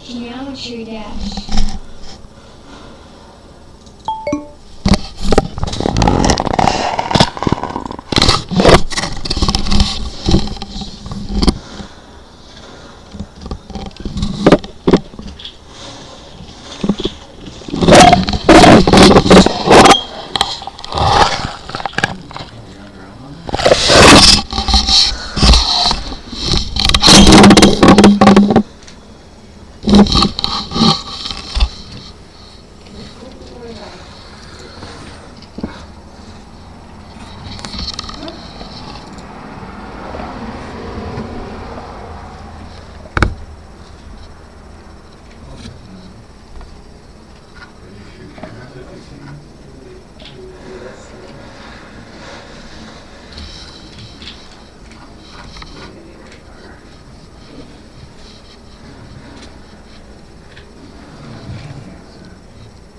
Geometry Dash.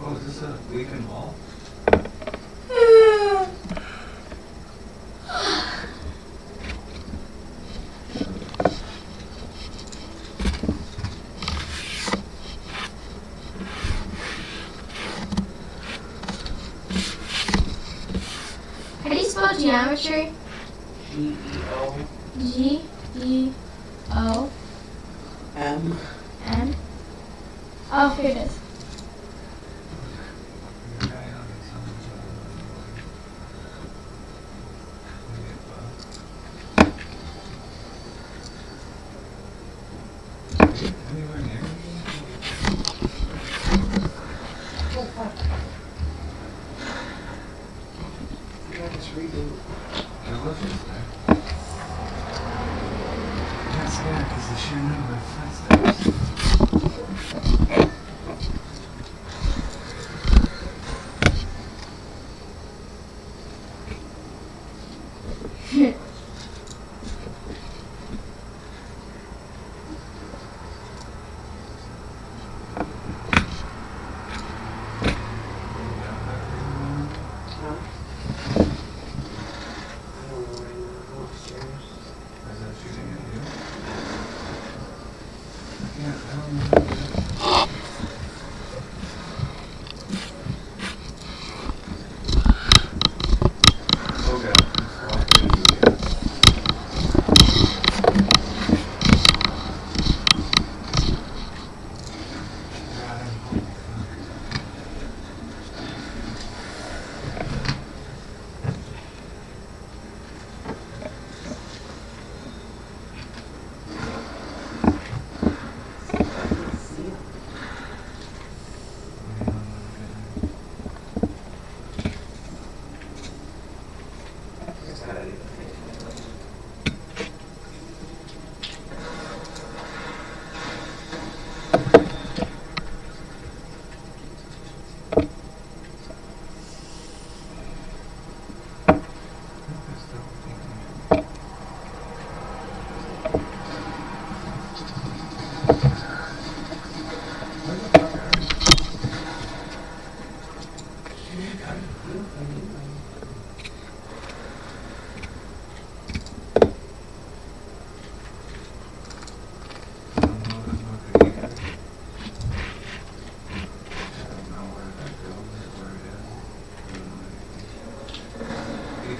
Oh, is this a weekend wall? How do you spell geometry? G-E-O. G-E-O. M. M. Oh, here it is. Anywhere near? You got this redo. There was just there. Yes, yeah, because the sheer number of footsteps. Huh? I don't know right now. Go upstairs. Is that shooting at you? Yeah, I don't know. Okay, let's walk through here. God, I'm home. I can see him. It's gotta be the thing.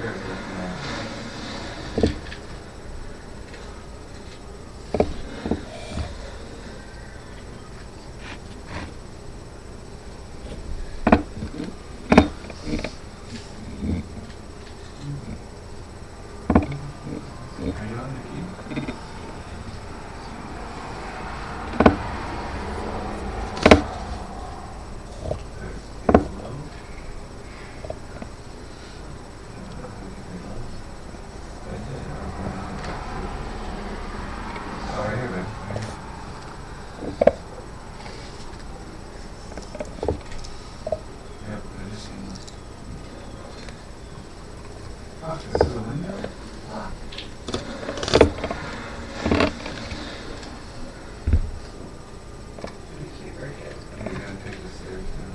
Are you on the key? Oh, right here, man. Yep, I just seen it. Oh, this is a window? You're gonna take the stairs down.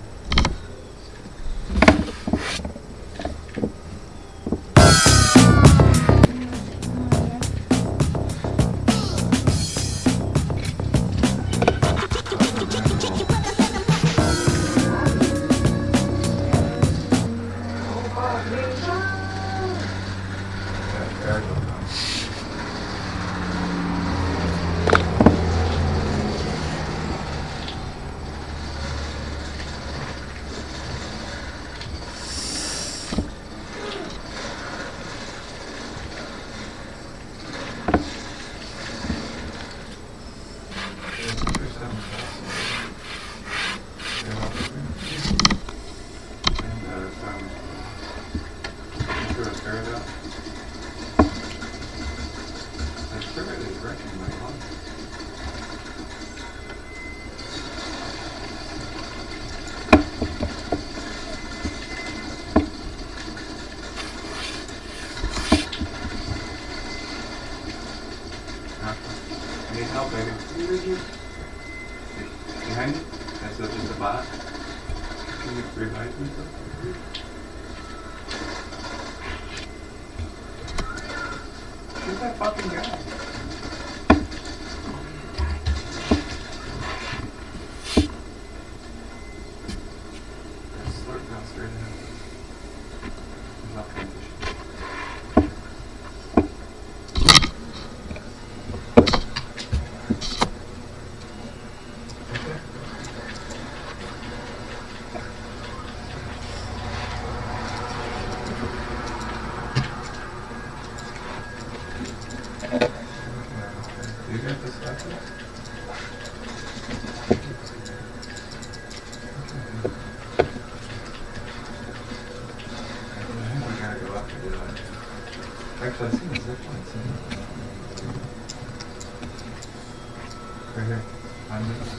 Yeah, there it goes. Need help, baby. Behind you? That's just a box. Can you revive me, please? Who's that fucking guy? Just slurp down straight ahead. There's no transition. Do you get this stuff? We gotta go up to do that. Actually, I see the zip line. Right here. On this.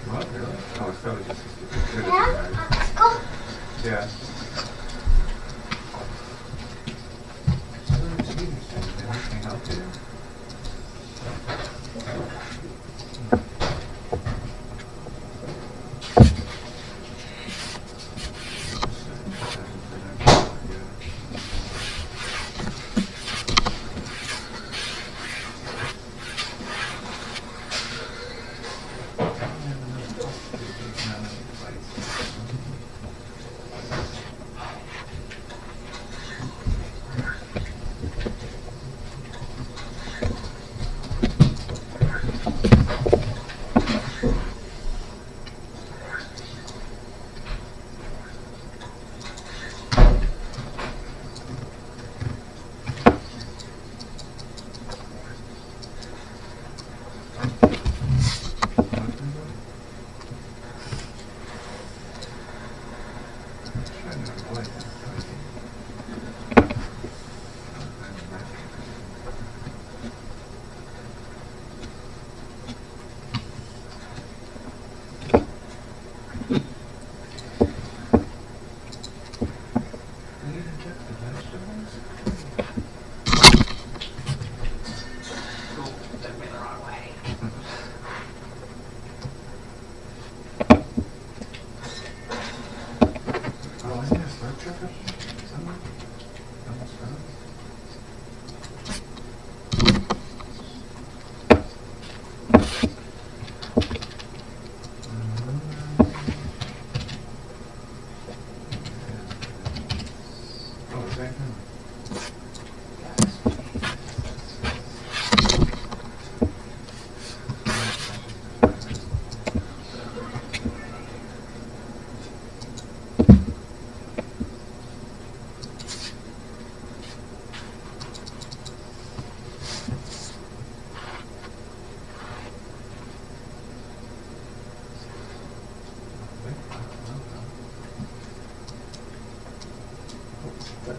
What? Really? Oh, it's probably just Yeah, let's go. Yeah. Anything help you?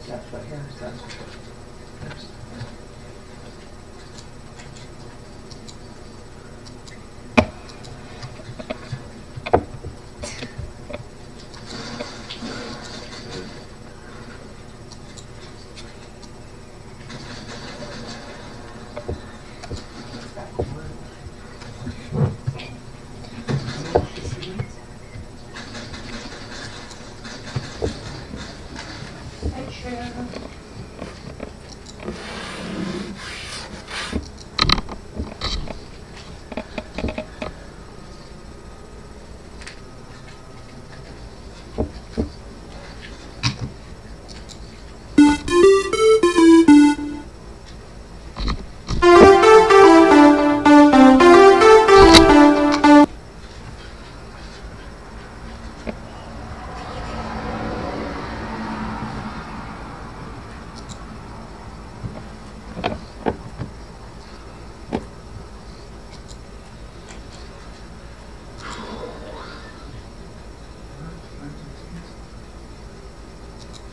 That's right here. That's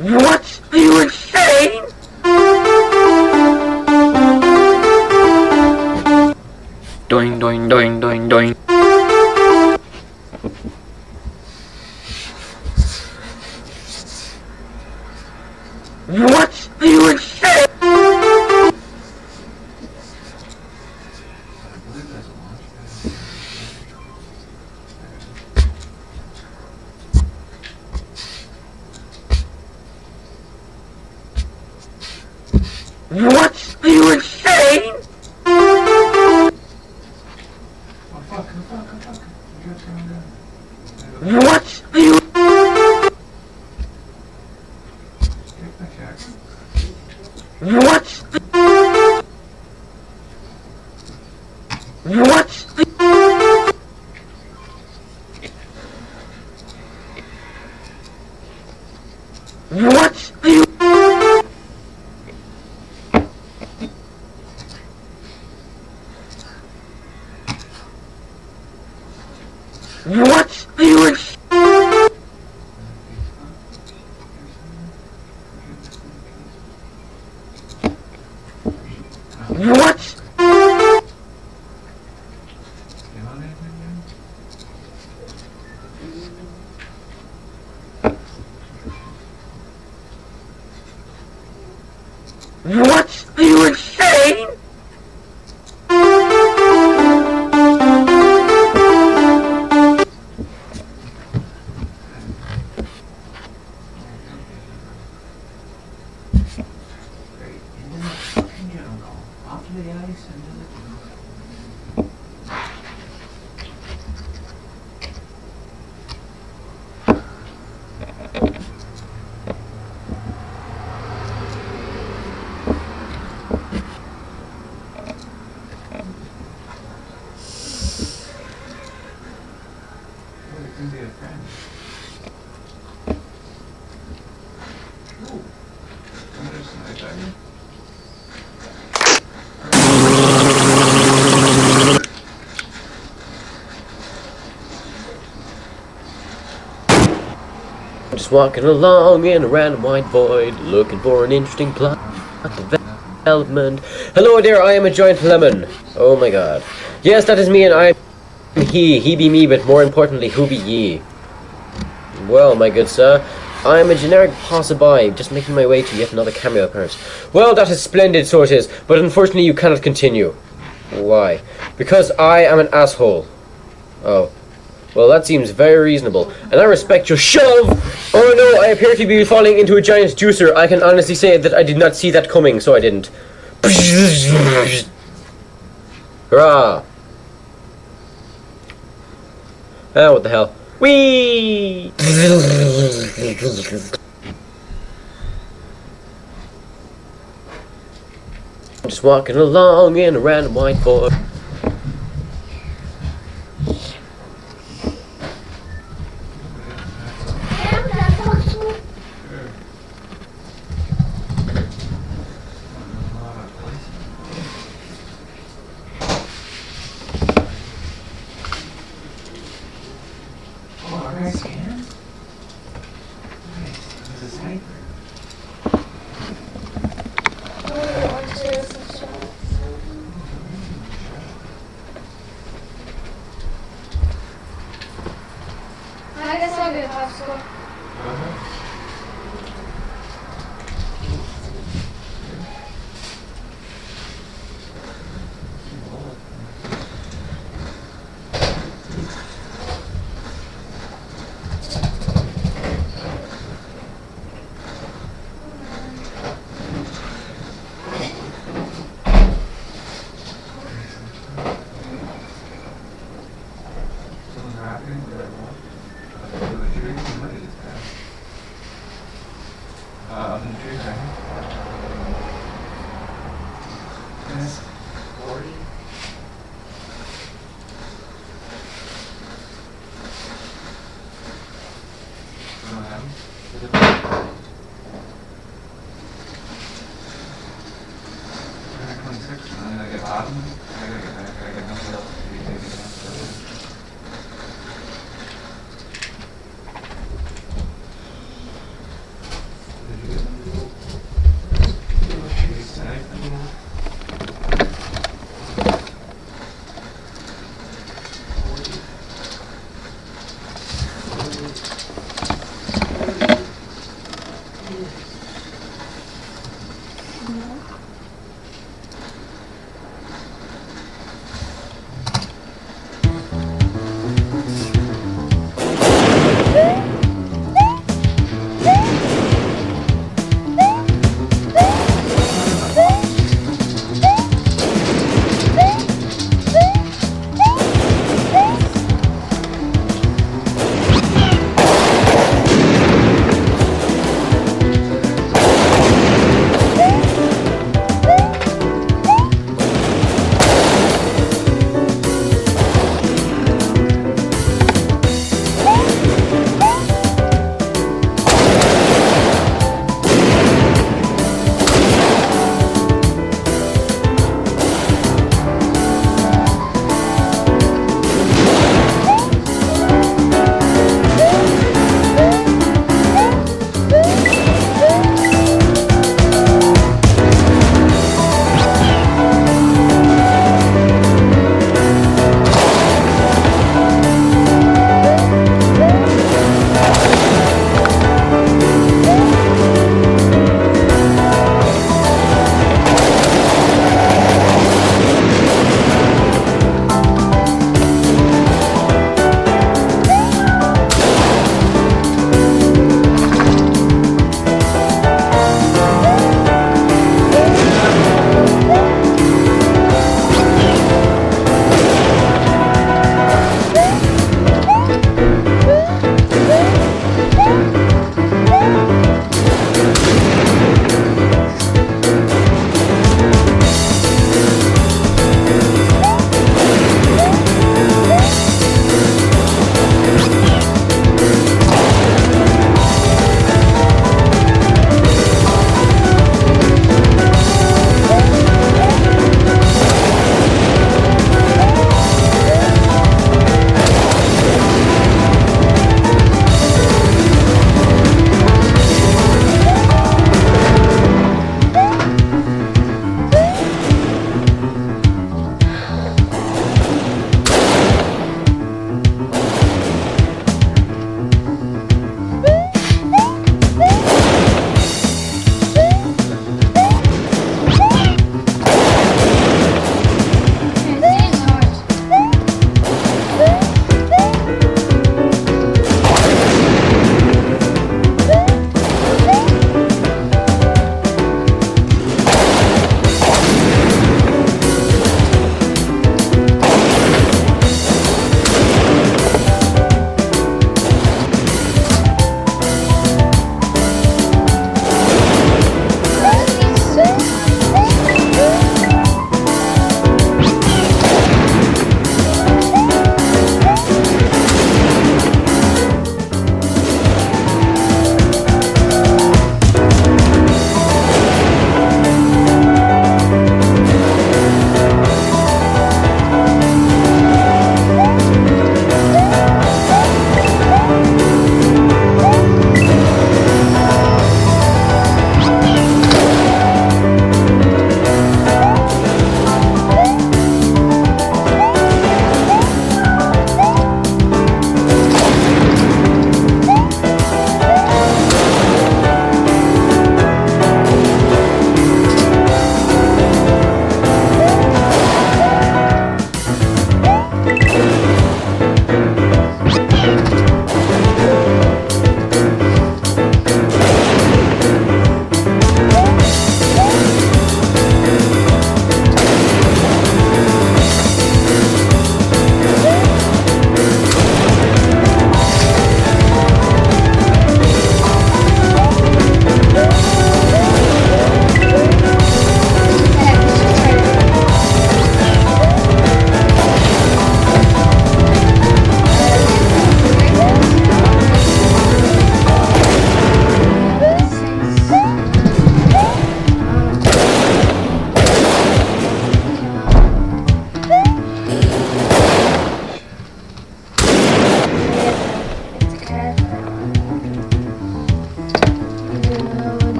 What? Are you insane? Doing, doing, doing, doing, doing. What? Are you insane? What? Are you insane? Oh fuck, oh fuck, oh fuck. What's going on? What? Are you? Take my check. What? What? What? Are you? What? Are you insane? What? You want anything, man? What? Are you insane? Great. Into the jungle. Off to the ice, into the jungle. Oh, it's gonna be a friend. Ooh. Another snipe at you. Just walking along in a random white void, looking for an interesting plot development. Hello there, I am a giant lemon. Oh my god. Yes, that is me, and I am he be me, but more importantly, who be ye? Well, my good sir, I am a generic passerby, just making my way to yet another cameo appearance. Well, that is splendid, so it is, but unfortunately you cannot continue. Why? Because I am an asshole. Oh. Well, that seems very reasonable. And I respect your shove! Oh no, I appear to be falling into a giant juicer. I can honestly say that I did not see that coming, so I didn't. Hurrah! Ah, what the hell? Whee! I'm just walking along in a random white void. Oh, our guy scanned? Nice. There's a sniper. I guess I'll get popsicle. Something's happening. The tree, what is that? On the tree, right? Yes. 40. What happened? 26. And then I get bottom. I gotta get back. I got nothing else to be taken down.